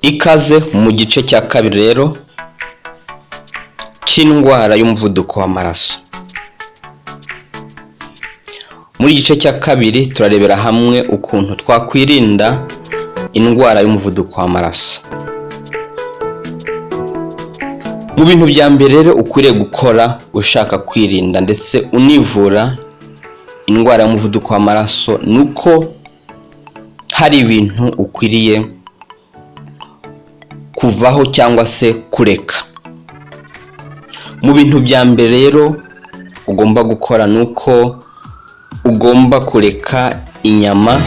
Ikaze mu gice cya kabiri rero cy'indwara y'umuvuduko w'amaraso. Muri gice cya kabiri turarebera hamwe ukuntu twakwirinda indwara y'umuvuduko w'amaraso. Mu bintu bya mbere rero ukwiriye gukora ushaka kwirinda ndetse univura indwara y'umuvuduko w'amaraso nuko hari ibintu ukwiriye kuvaho cyangwa se kureka. Mu bintu bya mbere rero ugomba gukora nuko ugomba kureka inyama,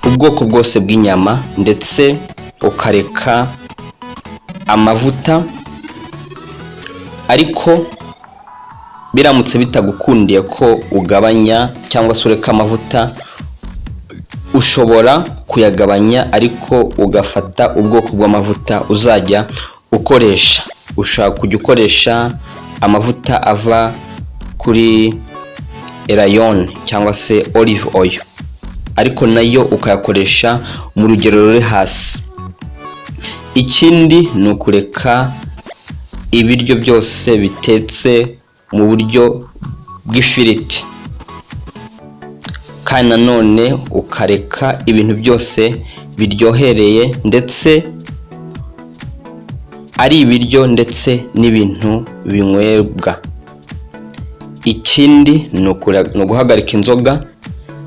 ubwoko bwose bw'inyama, ndetse ukareka amavuta. Ariko biramutse bitagukundiye ko ugabanya cyangwa se ureka amavuta, ushobora kuyagabanya ariko ugafata ubwoko bw'amavuta uzajya ukoresha. Ushaka kujya ukoresha amavuta ava kuri erayoni cyangwa se olive oil, ariko nayo ukayakoresha mu rugero ruri hasi. Ikindi ni ukureka ibiryo byose bitetse mu buryo bw'ifiriti, kandi nanone ukareka ibintu byose biryohereye ndetse ari ibiryo ndetse n'ibintu binywebwa. Ikindi ni uguhagarika inzoga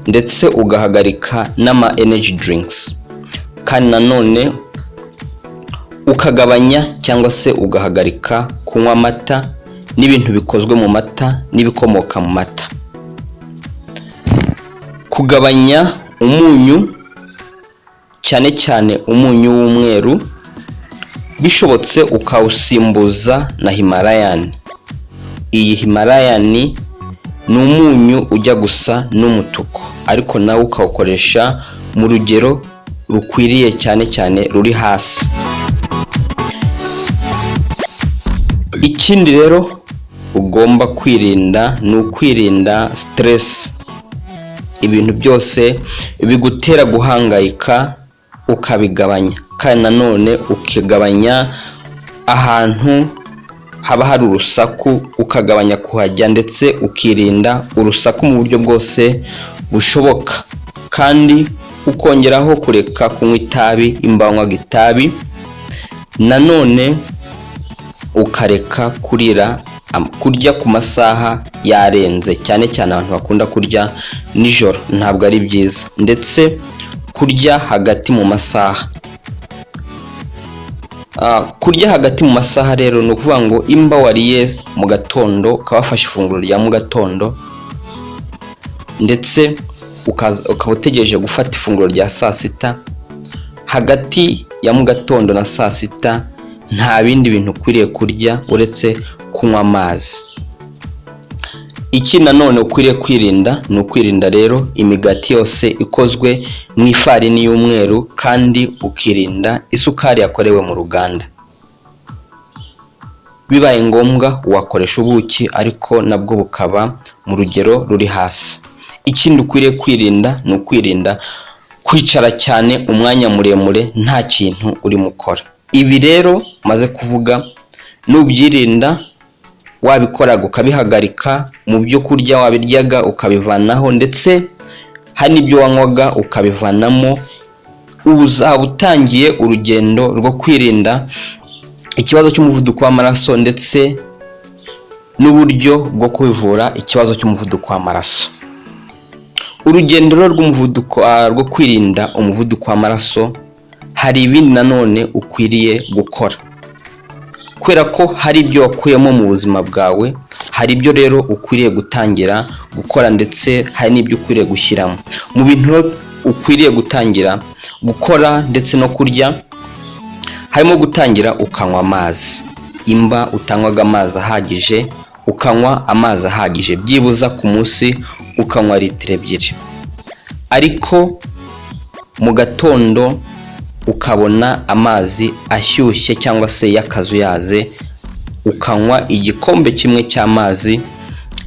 ndetse ugahagarika n'ama energy drinks, kandi nanone ukagabanya cyangwa se ugahagarika kunywa amata n'ibintu bikozwe mu mata n'ibikomoka mu mata. Kugabanya umunyu, cyane cyane umunyu w'umweru, bishobotse ukawusimbuza na Himalayan. Iyi Himalayan ni umunyu ujya gusa n'umutuku, ariko nawe ukawukoresha mu rugero rukwiriye, cyane cyane ruri hasi. Ikindi rero ugomba kwirinda ni ukwirinda stress. Ibintu byose bigutera guhangayika ukabigabanya, kandi nanone ukigabanya ahantu haba hari urusaku, ukagabanya kuhajya ndetse ukirinda urusaku mu buryo bwose bushoboka. Kandi ukongeraho kureka kunywa itabi, imbanywaga itabi, nanone ukareka kurya ku masaha yarenze, cyane cyane abantu bakunda kurya nijoro, ntabwo ari byiza. Ndetse kurya hagati mu masaha. Kurya hagati mu masaha rero ni ukuvuga ngo imba wariye mu gatondo, ukaba wafashe ifunguro rya mu gatondo, ndetse ukaba utegereje gufata ifunguro rya saa sita. Hagati ya mu gatondo na saa sita nta bindi bintu ukwiriye kurya uretse kunywa amazi. Iki nanone ukwiriye kwirinda ni ukwirinda rero imigati yose ikozwe mu ifarini y'umweru, kandi ukirinda isukari yakorewe mu ruganda. Bibaye ngombwa wakoresha ubuki, ariko nabwo bukaba mu rugero ruri hasi. Ikindi ukwiriye kwirinda ni ukwirinda kwicara cyane umwanya muremure nta kintu urimo ukora. Ibi rero maze kuvuga nubyirinda, wabikoraga ukabihagarika, mu byo kurya wabiryaga ukabivanaho, ndetse hari n'ibyo wanywaga ukabivanamo, uzaba utangiye urugendo rwo kwirinda ikibazo cy'umuvuduko w'amaraso ndetse n'uburyo bwo kwivura ikibazo cy'umuvuduko w'amaraso. Urugendo rwo kwirinda umuvuduko w'amaraso, hari ibindi nanone ukwiriye gukora, kubera ko hari ibyo wakuyemo mu buzima bwawe. Hari ibyo rero ukwiriye gutangira gukora, ndetse hari n'ibyo ukwiriye gushyiramo. Mu bintu ukwiriye gutangira gukora ndetse no kurya, harimo gutangira ukanywa amazi. Imba utanywaga amazi ahagije, ukanywa amazi ahagije, byibuza ku munsi ukanywa litiro 2. Ariko mu gatondo ukabona amazi ashyushye cyangwa se y'akazuyaze, ukanywa igikombe kimwe cy'amazi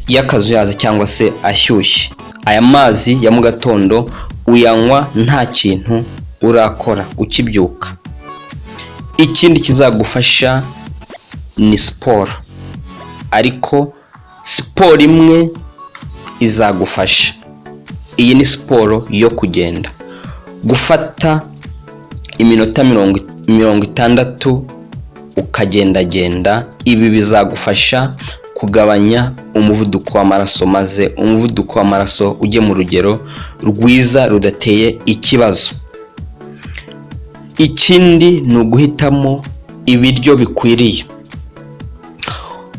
y'akazuyaze cyangwa se ashyushye. Aya mazi ya mu gatondo uyanywa nta kintu urakora ukibyuka. Ikindi kizagufasha ni siporo, ariko siporo imwe izagufasha. Iyi ni siporo yo kugenda, gufata iminota 60 ukagendagenda. Ibi bizagufasha kugabanya umuvuduko w'amaraso, maze umuvuduko w'amaraso ujye mu rugero rwiza rudateye ikibazo. Ikindi ni uguhitamo ibiryo bikwiriye.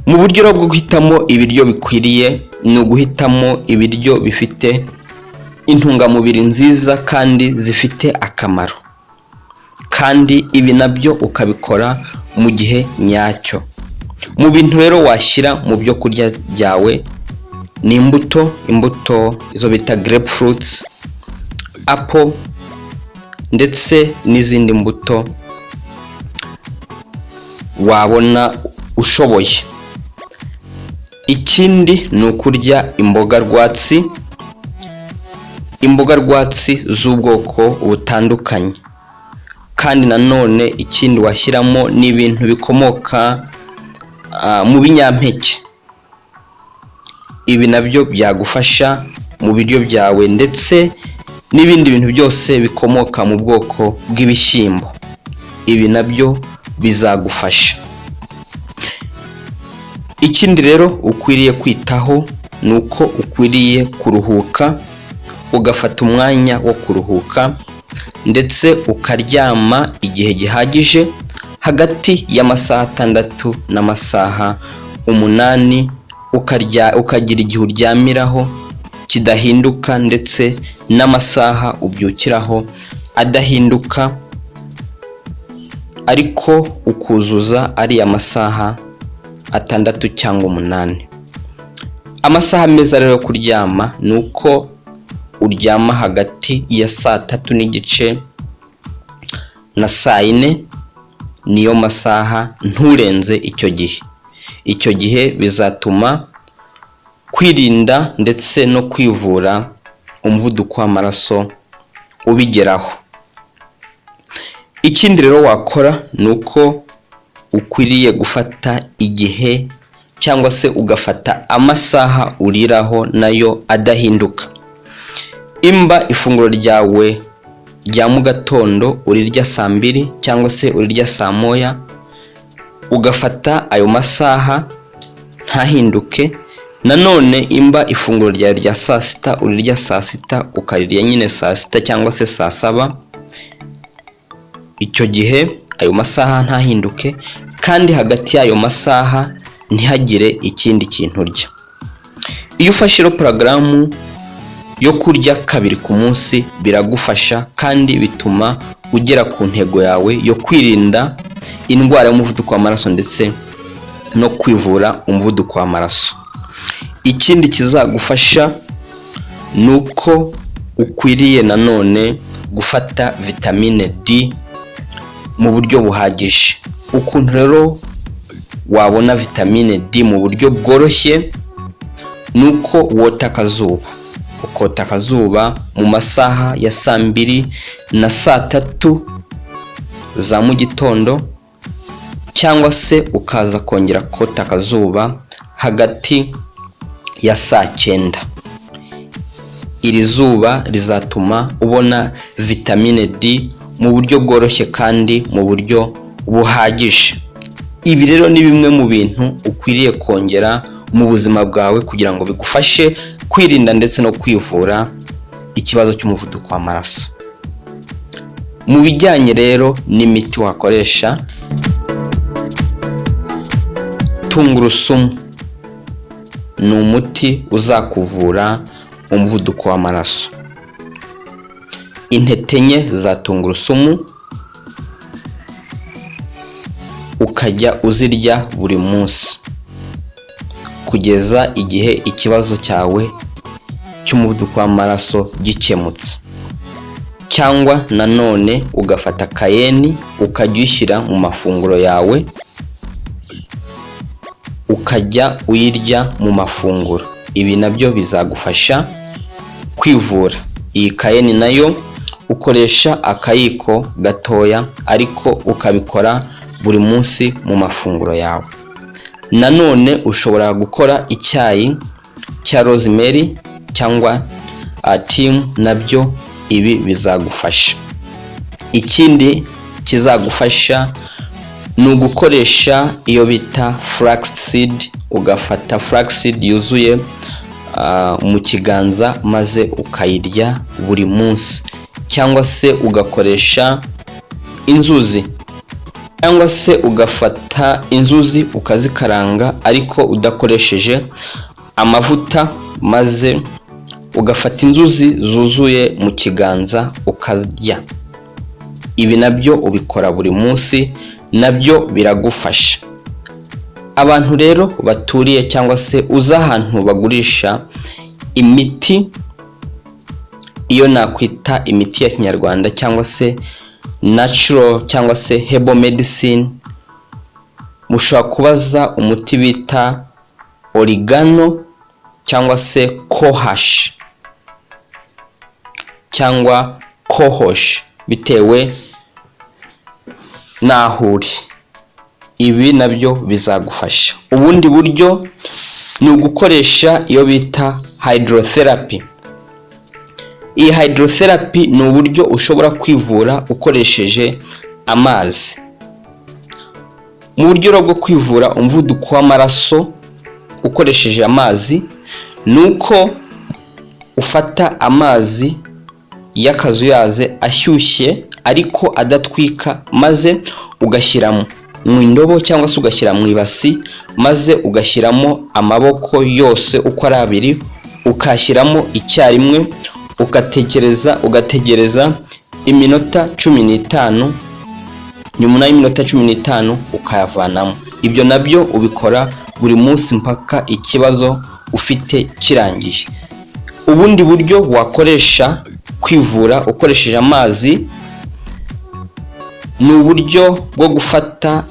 Mu buryo bwo guhitamo ibiryo bikwiriye ni uguhitamo ibiryo bifite intungamubiri nziza kandi zifite akamaro, kandi ibi nabyo ukabikora mu gihe nyacyo. Mu bintu rero washyira mu byo kurya byawe ni imbuto izo bita grapefruits, apple ndetse n'izindi mbuto wabona ushoboye. Ikindi ni ukurya imboga rwatsi z'ubwoko butandukanye, kandi nanone ikindi washyiramo ni ibintu bikomoka mu binyampeke. Ibi nabyo byagufasha mu biryo byawe, ndetse n'ibindi bintu byose bikomoka mu bwoko bw'ibishyimbo. Ibi nabyo bizagufasha. Ikindi rero ukwiriye kwitaho ni uko ukwiriye kuruhuka, ugafata umwanya wo kuruhuka, ndetse ukaryama igihe gihagije, hagati y'amasaha 6 n'amasaha 8. Ukagira igihe uryamiraho kidahinduka, ndetse n'amasaha ubyukiraho adahinduka, ariko ukuzuza ari amasaha 6 cyangwa 8. Amasaha meza rero yo kuryama ni uko uryama hagati ya 3:30 na 4:00. Niyo masaha, nturenze icyo gihe. Icyo gihe bizatuma kwirinda ndetse no kwivura umuvuduko w'amaraso ubigeraho. Ikindi rero wakora ni uko ukwiriye gufata igihe cyangwa se ugafata amasaha uriraho nayo adahinduka. Imba ifunguro ryawe rya mu gatondo urirya 2:00 cyangwa se urirya 1:00, ugafata ayo masaha ntahinduke. Nanone imba ifunguro ryawe rya 6:00 urirya 6:00, ukarirya nyine 6:00 cyangwa se 7:00, icyo gihe ayo masaha ntahinduke, kandi hagati y'ayo masaha ntihagire ikindi kintu urya. Iyo ufashe porogaramu yo kurya 2 ku munsi biragufasha, kandi bituma ugera ku ntego yawe yo kwirinda indwara y'umuvuduko w'amaraso ndetse no kwivura umuvuduko w'amaraso. Ikindi kizagufasha ni uko ukwiriye nanone gufata vitamine D mu buryo buhagije. Ukuntu rero wabona vitamine D mu buryo bworoshye ni uko ukota akazuba mu masaha ya 2:00 na 3:00 za mu gitondo, cyangwa se ukaza kongera kota akazuba hagati ya 9:00. Iri zuba rizatuma ubona vitamine D mu buryo bworoshye kandi mu buryo buhagije. Ibi rero ni bimwe mu bintu ukwiriye kongera mu buzima bwawe kugira ngo bigufashe kwirinda ndetse no kwivura ikibazo cy'umuvuduko w'amaraso. Mu bijyanye rero n'imiti wakoresha, tungurusumu ni umuti uzakuvura umuvuduko w'amaraso. Intete enye za tungurusumu ukajya uzirya buri munsi kugeza igihe ikibazo cyawe cy'umuvuduko w'amaraso gikemutse. Cyangwa nanone ugafata kayeni ukajya ushyira mu mafunguro yawe, ukajya uyirya mu mafunguro. Ibi nabyo bizagufasha kwivura. Iyi kayeni nayo ukoresha akayiko gatoya ariko ukabikora buri munsi mu mafunguro yawe. Nanone ushobora gukora icyayi cya rosemary cyangwa thyme, nabyo ibi bizagufasha. Ikindi kizagufasha ni ugukoresha iyo bita flaxseed. Ugafata flaxseed yuzuye mu kiganza maze ukayirya buri munsi, cyangwa se ugakoresha inzuzi, cyangwa se ugafata inzuzi ukazikaranga ariko udakoresheje amavuta, maze ugafata inzuzi zuzuye mu kiganza ukarya. Ibi nabyo ubikora buri munsi, nabyo biragufasha. Abantu rero baturiye cyangwa se uza ahantu bagurisha imiti, iyo nakwita imiti ya kinyarwanda cyangwa se natural cyangwa se herbal medicine, mushobora kubaza umuti bita oregano cyangwa se kohash cyangwa kohosh bitewe n'aho uri. Ibi nabyo bizagufasha. Ubundi buryo ni ugukoresha iyo bita hydrotherapy. Iyi hydrotherapy ni uburyo ushobora kwivura ukoresheje amazi. Mu buryo bwo kwivura umuvuduko w'amaraso ukoresheje amazi, nuko ufata amazi y'akazuyaze ashyushye ariko adatwika, maze ugashyiramo mu indobo cyangwa se ugashyira mu ibasi, maze ugashyiramo amaboko yose uko ari abiri, ukashyiramo icyarimwe, ugategereza iminota 15. Nyuma y'iminota 15 ukayavanamo. Ibyo nabyo ubikora buri munsi mpaka ikibazo ufite kirangiye. Ubundi buryo wakoresha kwivura ukoresheje amazi ni uburyo bwo gufata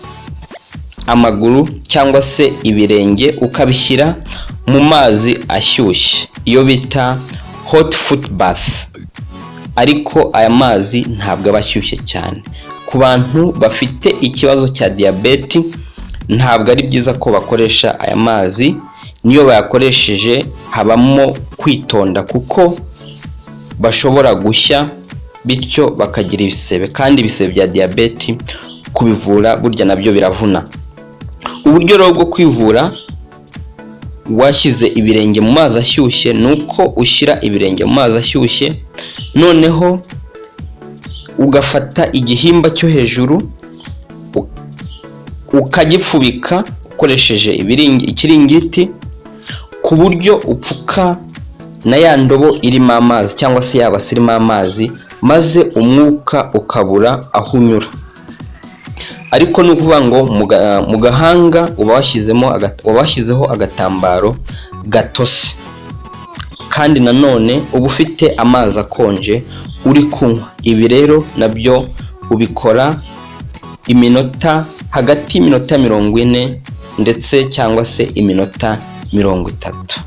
amaguru cyangwa se ibirenge ukabishyira mu mazi ashyushye, iyo bita hot foot bath. Ariko aya mazi ntabwo aba ashyushye cyane. Ku bantu bafite ikibazo cya diabete ntabwo ari byiza ko bakoresha aya mazi. Niyo bayakoresheje habamo kwitonda kuko bashobora gushya, bityo bakagira ibisebe, kandi ibisebe bya diabete kubivura burya nabyo biravuna. Uburyo rero bwo kwivura washyize ibirenge mu mazi ashyushye, nuko ushyira ibirenge mu mazi ashyushye, noneho ugafata igihimba cyo hejuru ukagipfubika ukoresheje ikiringiti, ku buryo upfuka na ya ndobo irimo amazi cyangwa se yabasi irimo amazi, maze umwuka ukabura aho unyura. Ariko ni ukuvuga ngo mu gahanga uba washyizeho agatambaro gatose, kandi nanone uba ufite amazi akonje uri kunywa. Ibi rero nabyo ubikora hagati y'iminota 40 ndetse cyangwa se iminota 30.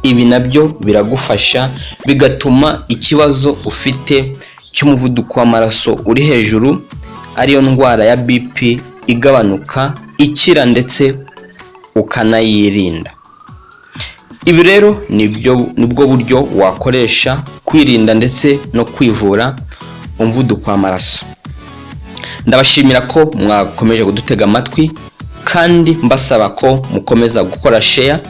Ibi nabyo biragufasha, bigatuma ikibazo ufite cy'umuvuduko w'amaraso uri hejuru, ariyo ndwara ya BP, igabanuka, ikira ndetse ukanayirinda. Ibi rero nibwo buryo wakoresha kwirinda ndetse no kwivura umuvuduko w'amaraso. Ndabashimira ko mwakomeje kudutega amatwi, kandi mbasaba ko mukomeza gukora share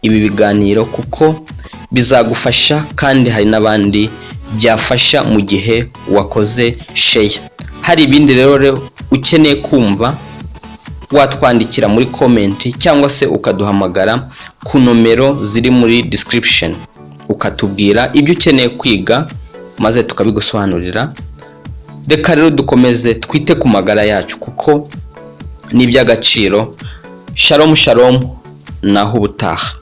ibi biganiro kuko bizagufasha, kandi hari n'abandi byafasha mu gihe wakoze share. Hari ibindi rero ukeneye kumva, watwandikira muri comment cyangwa se ukaduhamagara ku nomero ziri muri description, ukatubwira ibyo ukeneye kwiga maze tukabigusobanurira. Reka rero dukomeze twite ku magara yacu kuko ni iby'agaciro. Shalom shalom, naho ubutaha.